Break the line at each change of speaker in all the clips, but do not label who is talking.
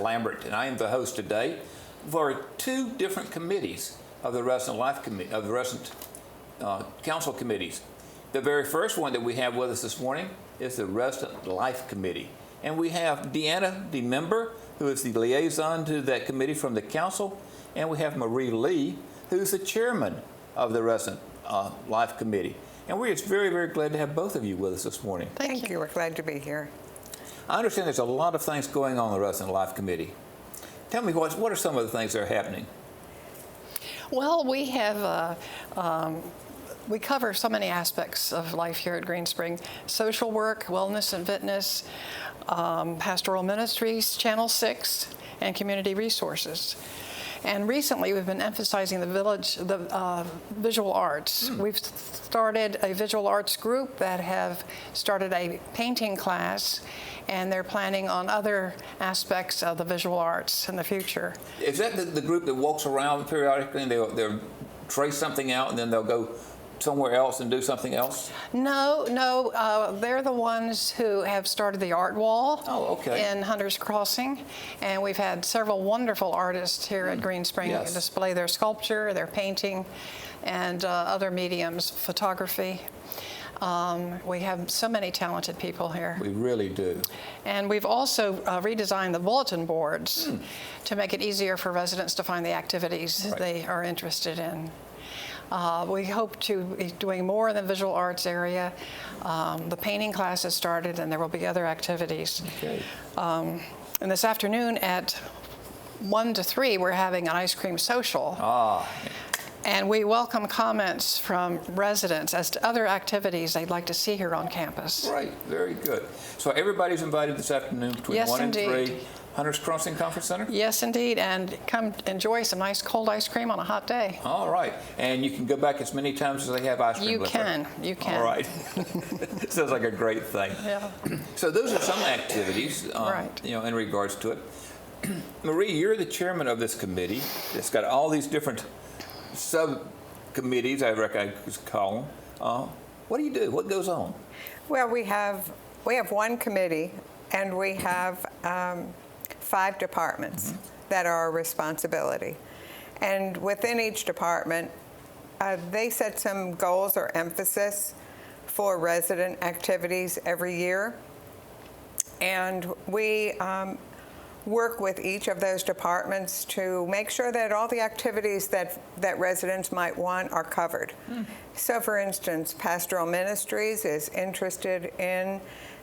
Lambert, and I am the host today for two different committees of the Resident Life Committee, of the Resident Council committees. The very first one that we have with us this morning is the Resident Life Committee. And we have Deanna, the member, who is the liaison to that committee from the council, and we have Marie Lee, who's the chairman of the Resident Life Committee. And we're just very, very glad to have both of you with us this morning.
Thank you. We're glad to be here.
I understand there's a lot of things going on in the Resident Life Committee. Tell me, what are some of the things that are happening?
Well, we have we cover so many aspects of life here at Green Spring: social work, wellness and fitness, pastoral ministries, Channel 6, and community resources. And recently, we've been emphasizing the visual arts. We've started a visual arts group that have started a painting class, and they're planning on other aspects of the visual arts in the future.
Is that the group that walks around periodically and they'll trace something out and then they'll go somewhere else and do something else?
No, they're the ones who have started the art wall in Hunter's Crossing, and we've had several wonderful artists here at Green Spring display their sculpture, their painting, and other mediums, photography. We have so many talented people here.
We really do.
And we've also redesigned the bulletin boards to make it easier for residents to find the activities they are interested in. We hope to be doing more in the visual arts area. The painting class has started, and there will be other activities.
Okay.
And this afternoon at 1 to 3, we're having an ice cream social. And we welcome comments from residents as to other activities they'd like to see here on campus.
Right, very good. So everybody's invited this afternoon between 1 and 3. Hunter's Crossing Conference Center?
Yes, indeed, and come enjoy some nice cold ice cream on a hot day.
All right, and you can go back as many times as they have ice cream.
You can. All
right. Sounds like a great thing.
Yeah.
So those are some activities, in regards to it. Marie, you're the chairman of this committee. It's got all these different subcommittees, I reckon I could call them. What do you do? What goes on?
Well, we have one committee, and we have 5 departments that are our responsibility. And within each department, they set some goals or emphasis for resident activities every year. And we work with each of those departments to make sure that all the activities that residents might want are covered. So for instance, Pastoral Ministries is interested in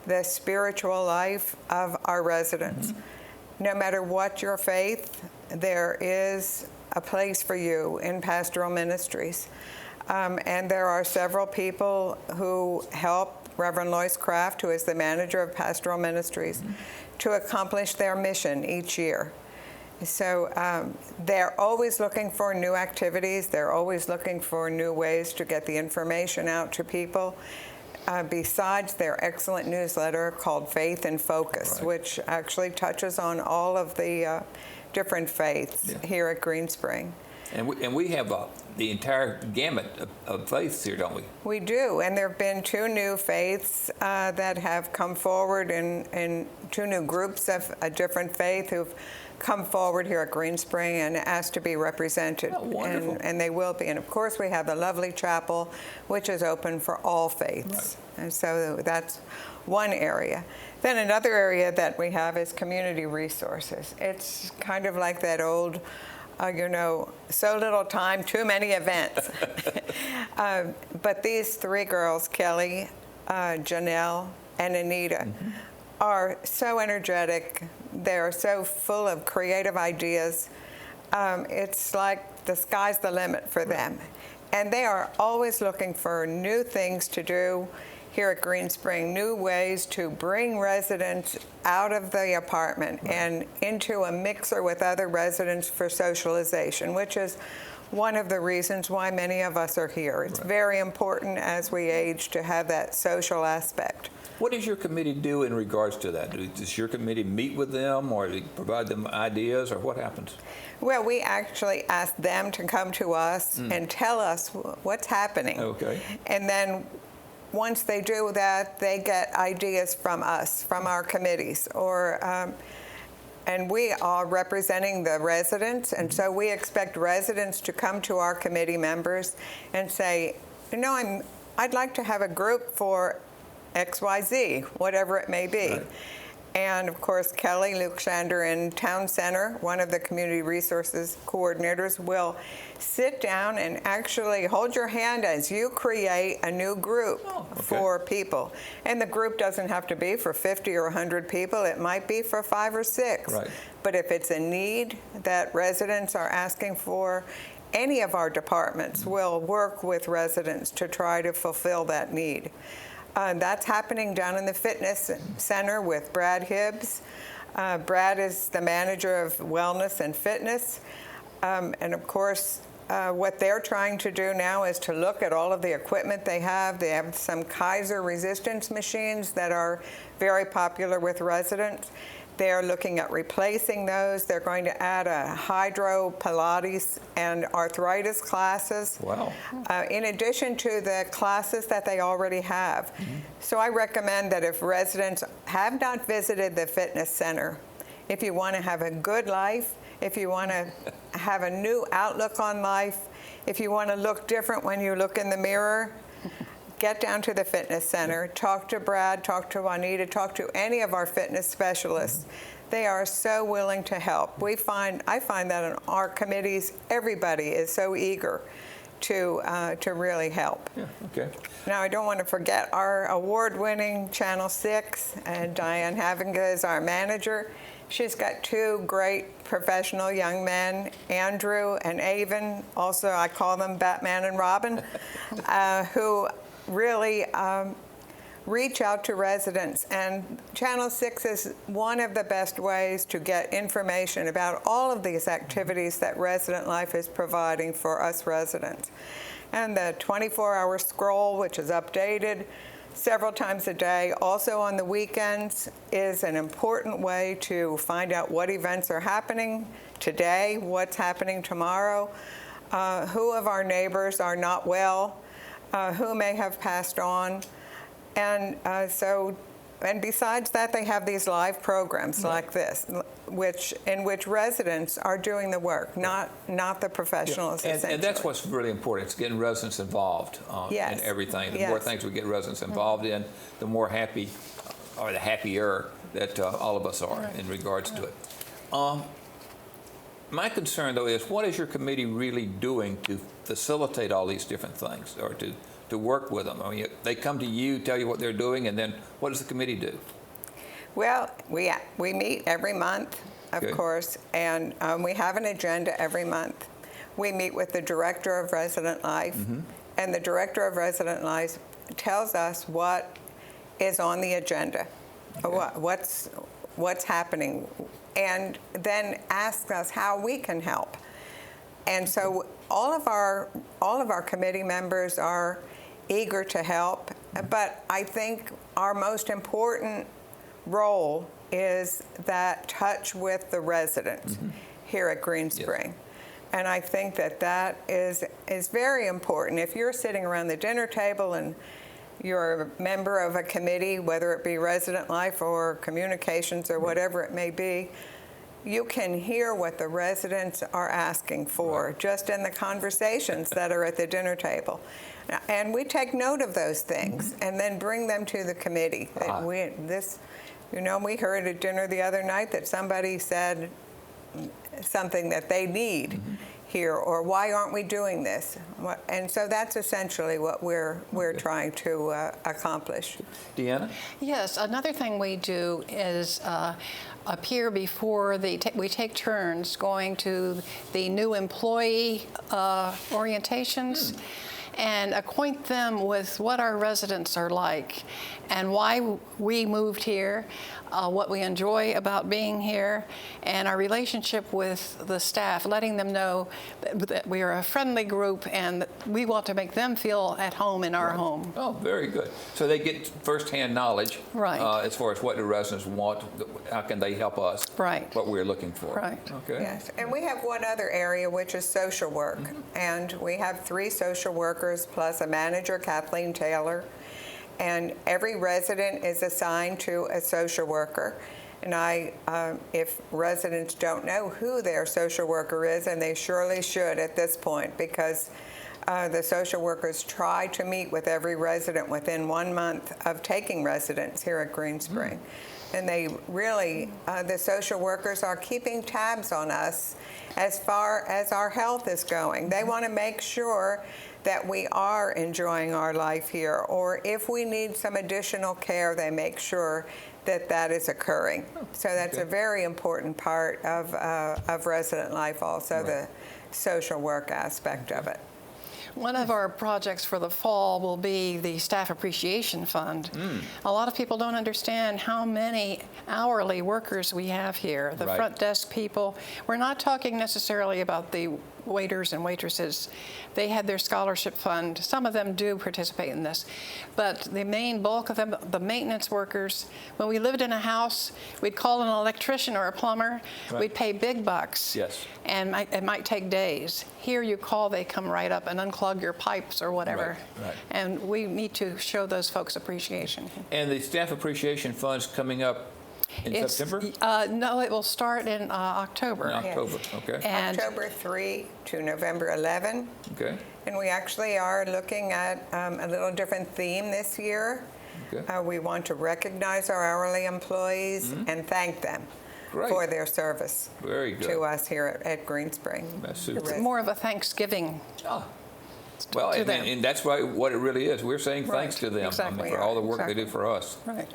the spiritual life of our residents. No matter what your faith, there is a place for you in Pastoral Ministries. And there are several people who help Reverend Lois Kraft, who is the manager of Pastoral Ministries, to accomplish their mission each year. So they're always looking for new activities. They're always looking for new ways to get the information out to people. Besides their excellent newsletter called Faith in Focus, which actually touches on all of the different faiths here at Green Spring.
And we have the entire gamut of faiths here, don't we?
We do, and there have been 2 new faiths that have come forward, and 2 new groups of a different faith who've come forward here at Green Spring and asked to be represented.
Oh, wonderful.
And they will be. And of course, we have the lovely chapel, which is open for all faiths. And so that's one area. Then another area that we have is community resources. It's kind of like that old, so little time, too many events. But these 3 girls, Kelly, Janelle, and Anita, are so energetic. They're so full of creative ideas. It's like the sky's the limit for them. And they are always looking for new things to do here at Green Spring, new ways to bring residents out of the apartment and into a mixer with other residents for socialization, which is one of the reasons why many of us are here. It's very important as we age to have that social aspect.
What does your committee do in regards to that? Does your committee meet with them, or do you provide them ideas, or what happens?
Well, we actually ask them to come to us and tell us what's happening.
Okay.
And then once they do that, they get ideas from us, from our committees, or and we are representing the residents, and so we expect residents to come to our committee members and say, you know, I'd like to have a group for XYZ, whatever it may be.
Right.
And of course, Kelly Luxander in Town Center, one of the community resources coordinators, will sit down and actually hold your hand as you create a new group for people. And the group doesn't have to be for 50 or 100 people. It might be for 5 or 6.
Right.
But if it's a need that residents are asking for, any of our departments will work with residents to try to fulfill that need. That's happening down in the fitness center with Brad Hibbs. Brad is the manager of wellness and fitness. And of course, what they're trying to do now is to look at all of the equipment they have. They have some Kaiser resistance machines that are very popular with residents. They're looking at replacing those. They're going to add a hydro, Pilates, and arthritis classes.
Wow.
In addition to the classes that they already have. So I recommend that if residents have not visited the fitness center, if you want to have a good life, if you want to have a new outlook on life, if you want to look different when you look in the mirror, get down to the fitness center, talk to Brad, talk to Juanita, talk to any of our fitness specialists. They are so willing to help. I find that in our committees, everybody is so eager to really help.
Yeah, okay.
Now, I don't want to forget our award-winning Channel 6, and Diane Havinga is our manager. She's got 2 great professional young men, Andrew and Avan, also I call them Batman and Robin, who really reach out to residents. And Channel 6 is one of the best ways to get information about all of these activities that Resident Life is providing for us residents. And the 24-hour scroll, which is updated several times a day, also on the weekends, is an important way to find out what events are happening today, what's happening tomorrow, who of our neighbors are not well, who may have passed on. And and besides that, they have these live programs like this, in which residents are doing the work, not the professionals.
And that's what's really important. It's getting residents involved in everything. The more things we get residents involved in, the more happy, or the happier that all of us are in regards to it. My concern, though, is what is your committee really doing to facilitate all these different things, or to work with them? I mean, they come to you, tell you what they're doing, and then what does the committee do?
Well, we meet every month, of course, and we have an agenda every month. We meet with the Director of Resident Life, and the Director of Resident Life tells us what is on the agenda, what's happening, and then asks us how we can help. And so all of our committee members are eager to help, but I think our most important role is that touch with the residents here at Green Spring. And I think that is very important. If you're sitting around the dinner table and you're a member of a committee, whether it be Resident Life or Communications or whatever it may be, you can hear what the residents are asking for just in the conversations that are at the dinner table. And we take note of those things and then bring them to the committee. We heard at dinner the other night that somebody said something that they need here, or why aren't we doing this? And so that's essentially what we're trying to accomplish.
Deanna?
Yes, another thing we do is appear before we take turns going to the new employee orientations and acquaint them with what our residents are like and why we moved here, what we enjoy about being here, and our relationship with the staff, letting them know that we are a friendly group and that we want to make them feel at home in our home.
Oh, very good. So they get firsthand knowledge as far as what the residents want, how can they help us, what we're looking for.
Right.
Okay.
Yes, and we have one other area, which is social work. And we have 3 social workers plus a manager, Kathleen Taylor. And every resident is assigned to a social worker. And if residents don't know who their social worker is, and they surely should at this point, because the social workers try to meet with every resident within 1 month of taking residence here at Green Spring. And they really, the social workers are keeping tabs on us as far as our health is going. They want to make sure that we are enjoying our life here, or if we need some additional care, they make sure that that is occurring. So that's a very important part of resident life, also the social work aspect of it.
One of our projects for the fall will be the Staff Appreciation Fund. A lot of people don't understand how many hourly workers we have here, the front desk people. We're not talking necessarily about the waiters and waitresses. They had their scholarship fund. Some of them do participate in this. But the main bulk of them, the maintenance workers, when we lived in a house, we'd call an electrician or a plumber. We'd pay big bucks.
Yes.
And it might take days. Here you call, they come right up and unclog your pipes or whatever.
Right.
And we need to show those folks appreciation.
And the Staff Appreciation Fund's coming up in September?
No, it will start in October.
In October, okay.
And
October 3 to November 11.
Okay.
And we actually are looking at a little different theme this year.
Okay.
We want to recognize our hourly employees and thank them for their service
Very good.
to us here at Green Spring.
That's super.
it's more of a Thanksgiving.
Well,
to them.
and that's what it really is. We're saying thanks to them
Exactly.
for all the work they do for us.
Right.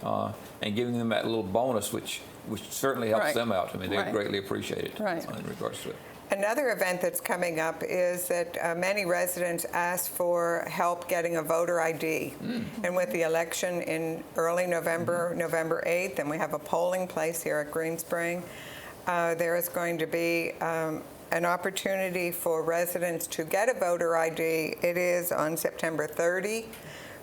And giving them that little bonus, which certainly helps them out. I mean, they greatly appreciate it in regards to it.
Another event that's coming up is that many residents ask for help getting a voter ID. And with the election in early November, November 8th, and we have a polling place here at Green Spring, there is going to be an opportunity for residents to get a voter ID. It is on September 30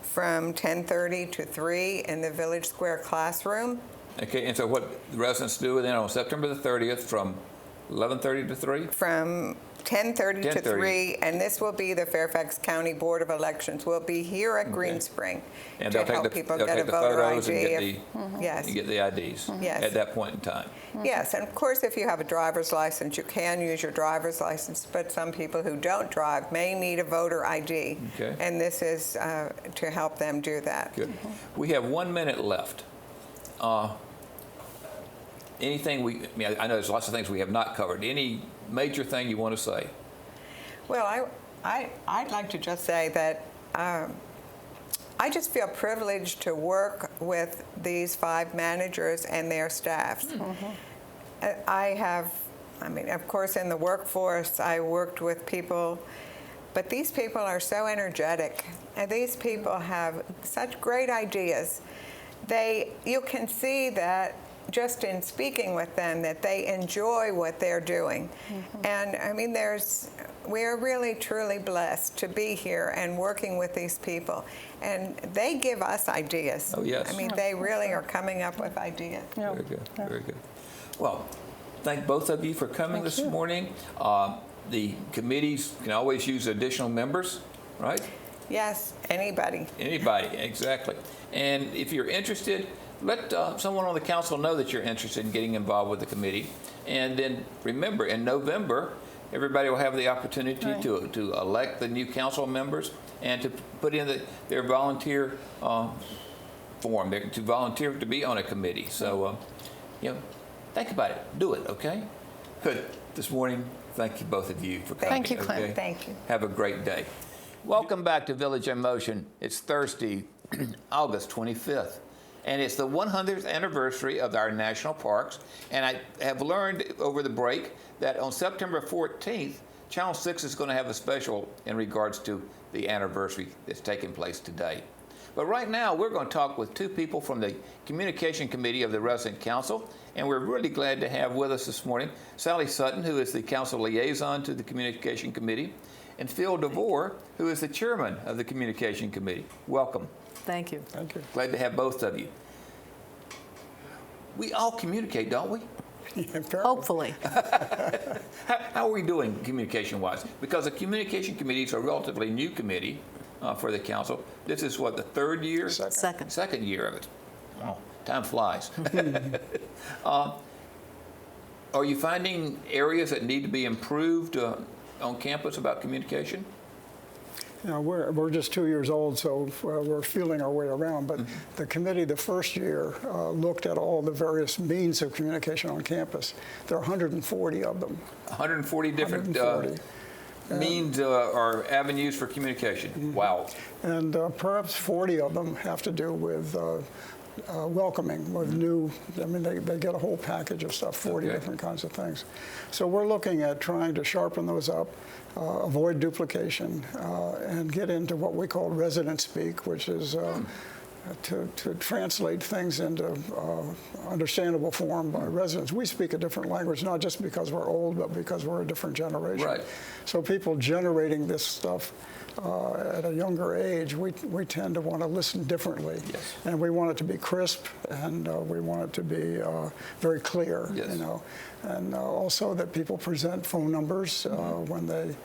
from 10:30 to 3 in the Village Square classroom.
Okay, and so what the residents do then on September the 30th from 11:30 to 3?
From 10:30 to 3, and this will be the Fairfax County Board of Elections. We'll be here at Green Spring
And
to
they'll
help
take
people
the
get a voter
photos
ID.
and
Yes.
get the IDs
Yes.
at that point in time.
Yes, and of course, if you have a driver's license, you can use your driver's license, but some people who don't drive may need a voter ID.
Okay.
And this is to help them do that.
Good. We have 1 minute left. Anything I know there's lots of things we have not covered. Any major thing you want to say?
Well, I'd like to just say that I just feel privileged to work with these 5 managers and their staffs. Of course, in the workforce, I worked with people, but these people are so energetic, and these people have such great ideas. You can see that just in speaking with them that they enjoy what they're doing. And I mean, we're really truly blessed to be here and working with these people. And they give us ideas.
Oh, yes.
I mean, they really are coming up with ideas.
Very good, very good. Well, thank both of you for coming this morning. The committees can always use additional members, right?
Yes, anybody.
Anybody, exactly. And if you're interested, let someone on the council know that you're interested in getting involved with the committee. And then remember, in November, everybody will have the opportunity to elect the new council members and to put in their volunteer form, to volunteer to be on a committee. So, think about it. Do it, okay? Good. This morning, thank you, both of you, for coming.
Thank you, Clint.
Okay?
Thank you.
Have a great day. Welcome back to Village in Motion. It's Thursday, August 25th. And it's the 100th anniversary of our national parks. And I have learned over the break that on September 14th, Channel 6 is going to have a special in regards to the anniversary that's taking place today. But right now, we're going to talk with 2 people from the Communication Committee of the Resident Council. And we're really glad to have with us this morning Sally Sutton, who is the council liaison to the Communication Committee, and Phil DeVore, who is the chairman of the Communication Committee. Welcome.
Thank you.
Thank you.
Glad to have both of you. We all communicate, don't we?
Hopefully.
How are we doing communication-wise? Because the Communication Committee is a relatively new committee for the council. This is what, the 3rd year?
Second.
Second year of it. Wow. Time flies. Are you finding areas that need to be improved on campus about communication?
You know, we're just 2 years old, so we're feeling our way around. But the committee, the first year, looked at all the various means of communication on campus. There are 140 of them.
140 different
140.
means or avenues for communication. Wow.
And perhaps 40 of them have to do with welcoming, with new, I mean, they get a whole package of stuff, 40
Okay.
different kinds of things. So we're looking at trying to sharpen those up, avoid duplication, and get into what we call resident speak, which is to translate things into understandable form by residents. We speak a different language, not just because we're old, but because we're a different generation.
Right.
So people generating this stuff at a younger age, we tend to want to listen differently.
Yes.
And we want it to be crisp, and we want it to be very clear,
Yes.
you know. And also that people present phone numbers when they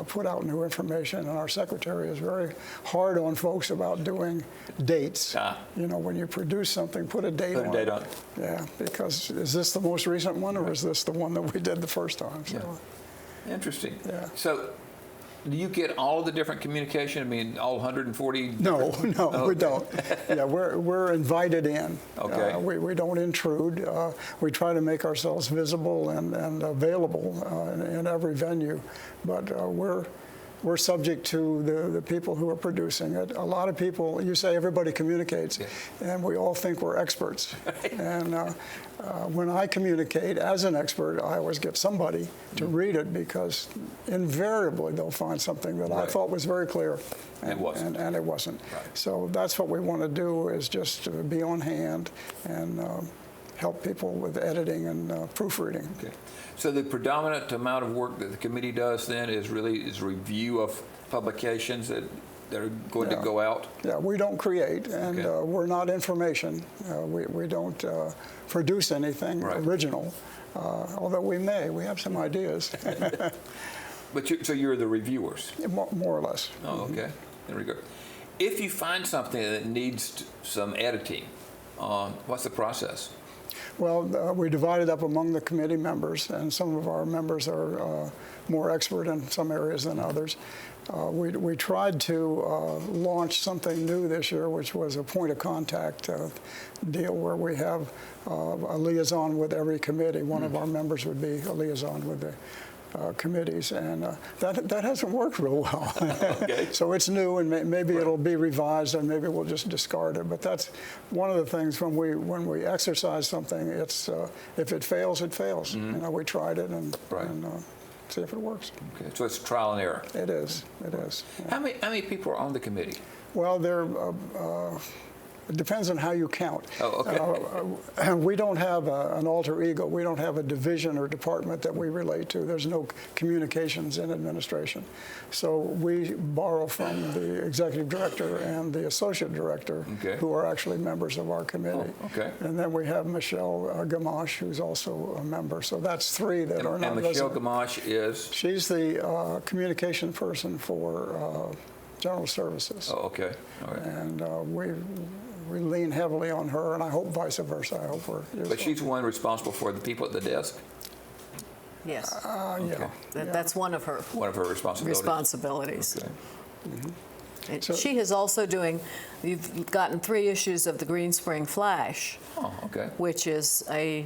put out new information. And our secretary is very hard on folks about doing dates. You know, when you produce something, put a date on it.
Put a date on it.
Yeah, because is this the most recent one, or is this the one that we did the first time? So,
Interesting.
Yeah.
So, do you get all of the different communication? I mean, all 140?
No, we don't. Yeah, we're invited in.
Okay.
We don't intrude. We try to make ourselves visible and available in every venue, but we're subject to the people who are producing it. A lot of people, you say everybody communicates, and we all think we're experts. And when I communicate as an expert, I always get somebody to read it, because invariably they'll find something that I thought was very clear.
And it wasn't.
And it wasn't.
Right.
So that's what we want to do, is just to be on hand and help people with editing and proofreading.
Okay. So the predominant amount of work that the committee does then is review of publications that are going to go out?
Yeah, we don't create, and
Okay.
we're not information. We don't produce anything original, although we have some ideas.
But so you're the reviewers?
More or less.
Oh, okay. In regard. If you find something that needs some editing, what's the process?
Well, we divide it up among the committee members, and some of our members are more expert in some areas than others. We tried to launch something new this year, which was a point of contact deal, where we have a liaison with every committee. One of our members would be a liaison with the committees, and that hasn't worked real well.
Okay.
So it's new, and maybe it'll be revised, and maybe we'll just discard it. But that's one of the things when we exercise something. It's if it fails, it fails. You know, we tried it and see if it works.
Okay. So it's trial and error.
It is. It is. Yeah.
How many people are on the committee?
Well, it depends on how you count.
Oh, okay.
We don't have an alter ego. We don't have a division or department that we relate to. There's no communications in administration. So we borrow from the executive director and the associate director, who are actually members of our committee.
Oh, okay.
And then we have Michelle Gamache, who's also a member. So that's three that are not
And Michelle
resident.
Gamache is?
She's the communication person for General Services.
Oh, okay. All right.
And we lean heavily on her, and I hope vice versa. I hope we're.
But she's the one responsible for the people at the desk?
Yes.
Yeah.
That's one of her
One of her responsibilities.
responsibilities.
Okay.
And
So-
she is also doing, you've gotten 3 issues of the Green Spring Flash,
Oh, okay.
which is a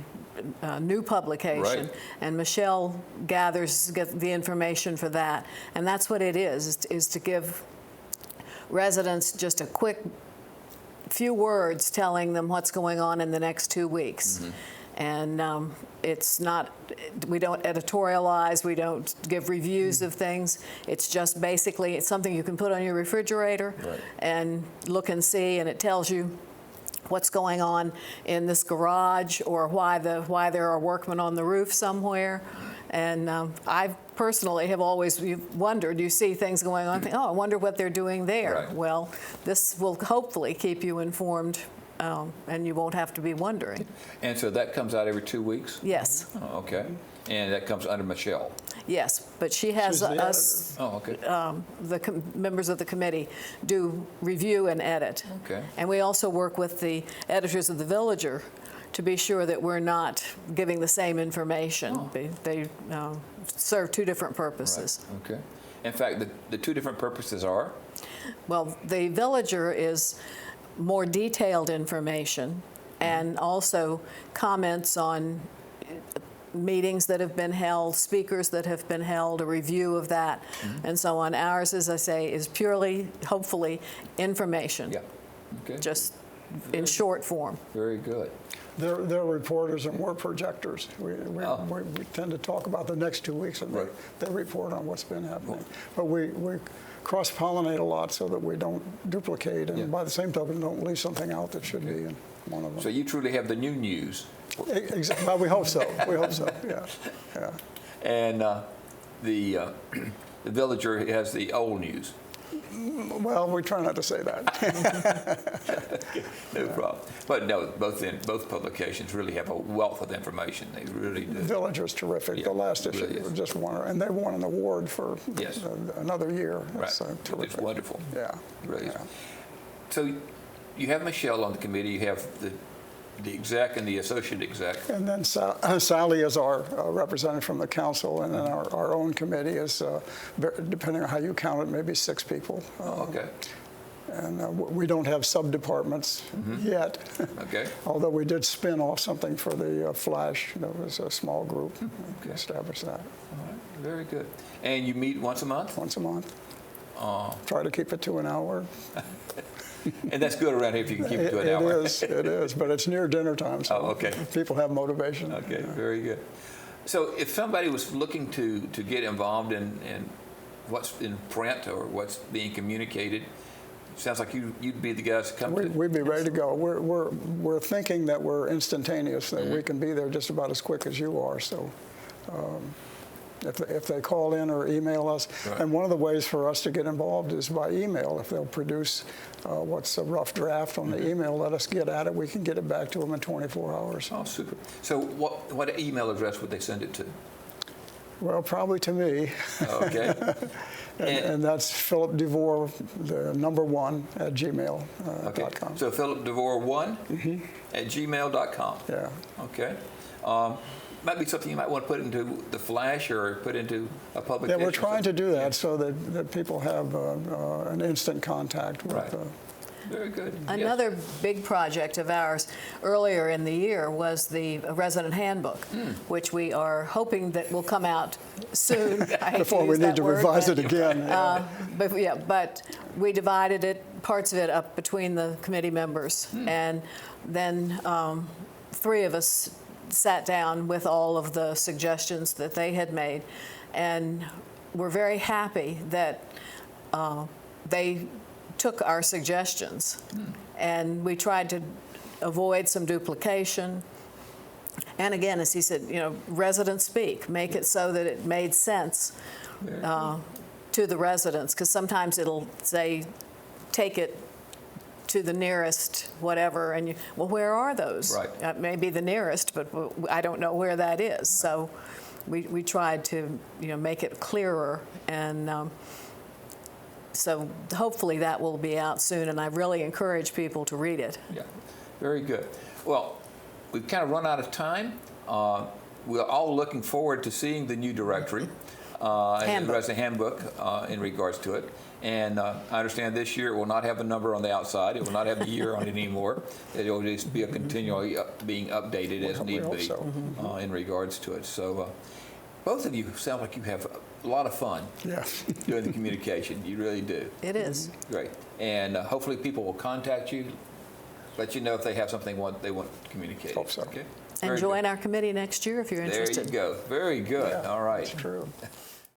new publication.
Right.
And Michelle gets the information for that. And that's what it is to give residents just a quick few words telling them what's going on in the next 2 weeks. And it's not, we don't editorialize, we don't give reviews of things. It's just basically, it's something you can put on your refrigerator and look and see, and it tells you what's going on in this garage, or why there are workmen on the roof somewhere. And I personally have always wondered, you see things going on, think, oh, I wonder what they're doing there.
Right.
Well, this will hopefully keep you informed, and you won't have to be wondering.
And so that comes out every 2 weeks?
Yes.
Oh, okay. And that comes under Michelle.
Yes, but she has
She's the
us,
Oh, okay.
members of the committee do review and edit.
Okay.
And we also work with the editors of the Villager to be sure that we're not giving the same information.
Oh.
They serve two different purposes.
Right. Okay. In fact, the two different purposes are?
Well, the Villager is more detailed information and also comments on meetings that have been held, speakers that have been held, a review of that, and so on. Ours, as I say, is purely, hopefully, information,
Yeah. Okay.
just in short form.
Very good.
They're reporters and we're projectors. We tend to talk about the next 2 weeks and
Right.
they report on what's been happening. But we cross-pollinate a lot so that we don't duplicate and
Yeah.
by the same token don't leave something out that should be in one of them.
So you truly have the new news.
Well, we hope so. We hope so, yeah. Yeah.
And the Villager has the old news.
Well, we try not to say that.
No problem. But no, both publications really have a wealth of information. They really do.
Villager's terrific.
Yeah,
The last
it
issue
really is.
just won, and they won an award for
Yes.
another year.
Right.
It's
It's
terrific.
wonderful.
Yeah.
It really is.
Yeah.
So you have Michelle on the committee. You have the exec and the associate exec.
And then Sally is our representative from the council, and then our own committee is, depending on how you count it, maybe 6 people.
Okay.
And we don't have sub-departments yet,
Okay.
although we did spin off something for the Flash. That was a small group. We
Okay.
established that
All right. Very good. And you meet once a month?
once a month. Try to keep it to an hour.
And that's good around here if you can keep it to an hour.
It is, but it's near dinner time, so
Oh, okay.
people have motivation.
Okay, very good. So if somebody was looking to get involved in what's in print or what's being communicated, sounds like you'd be the guys to come to.
We'd be ready to go. We're thinking that we're instantaneous, that we can be there just about as quick as you are. So if they call in or email us,
Right.
and one of the ways for us to get involved is by email. If they'll produce what's a rough draft on the email, let us get at it. We can get it back to them in 24 hours.
Oh, super. So what email address would they send it to?
Well, probably to me,
Okay.
and that's Philip DeVore, the #1 at gmail.com.
Okay. So Philip DeVore1 at gmail.com.
Yeah.
Okay. Might be something you might want to put into the Flash or put into a publication.
Yeah, we're trying to do that so that people have an instant contact with.
Right. Very good. Yes.
Another big project of ours earlier in the year was the resident handbook, which we are hoping that will come out soon. I hate
Before we
use
need
that
to
word,
revise
but-
it again.
But we divided it, parts of it up between the committee members. And then 3 of us sat down with all of the suggestions that they had made. And we're very happy that they took our suggestions. And we tried to avoid some duplication. And again, as he said, residents speak. Make it so that it made sense to the residents, because sometimes it'll say, take it to the nearest whatever, and well, where are those?
Right.
Maybe the nearest, but I don't know where that is. So we tried to make it clearer, and so hopefully that will be out soon, and I really encourage people to read it.
Yeah, very good. Well, we've kind of run out of time. We're all looking forward to seeing the new directory and the resident handbook in regards to it. And I understand this year it will not have a number on the outside. It will not have the year on it anymore. It will just be a continually being updated as need
hope
be
so.
in regards to it. So both of you sound like you have a lot of fun
Yeah.
doing the communication. You really do.
It is.
Great. And hopefully people will contact you, let you know if they have something they want communicated.
Hope so.
Okay?
And
Very
join
good.
our committee next year if you're
There
interested.
you go. Very good.
Yeah,
All right.
That's true.